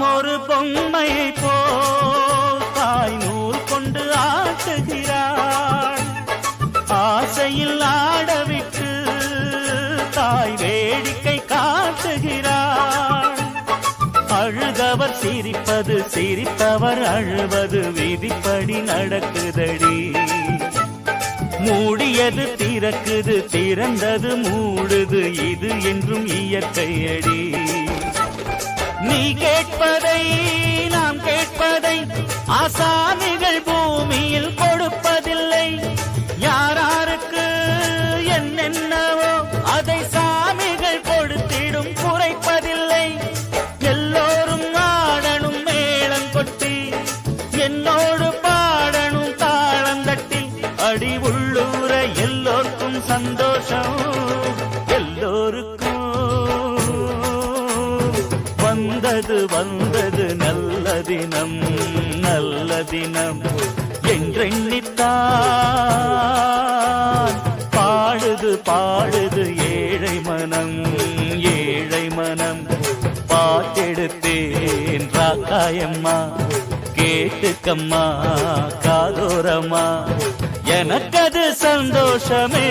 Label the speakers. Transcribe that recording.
Speaker 1: நாம் ஒரு பொம்மையை போல் தாய் நூல் கொண்டு ஆட்டுகிறாள். ஆசையில் ஆடவிட்டு தாய் வேடிக்கை காட்டுகிறாள். அழுதவர் சிரிப்பது, சிரித்தவர் அழுவது விதிப்படி நடக்குதடி. மூடியது திறக்குது, திறந்தது மூடுது, இது என்றும் இயற்கையடி. நீ கேட்பதை நாம் கேட்பதை ஆசாமிகள் பூமியில் கொடுப்பதில்லை. யாராருக்கு என்னென்னவோ அதை சாமிகள் கொடுத்திடும், குறைப்பதில்லை. எல்லோரும் ஆடணும் மேளம் கொட்டி, என்னோடு பாடணும் தாளந்தட்டி. அடி உள்ளூர எல்லோருக்கும் சந்தோஷம், எல்லோருக்கும் வந்தது வந்தது நல்ல தினம், நல்ல தினம் என்றெண்ணித்தான் பாடுது பாடுது ஏழை மனம், ஏழை மனம். பாட்டெடுத்தேன் ராக்காயம்மா, கேட்டுக்கம்மா காதோரம்மா, எனக்கது சந்தோஷமே.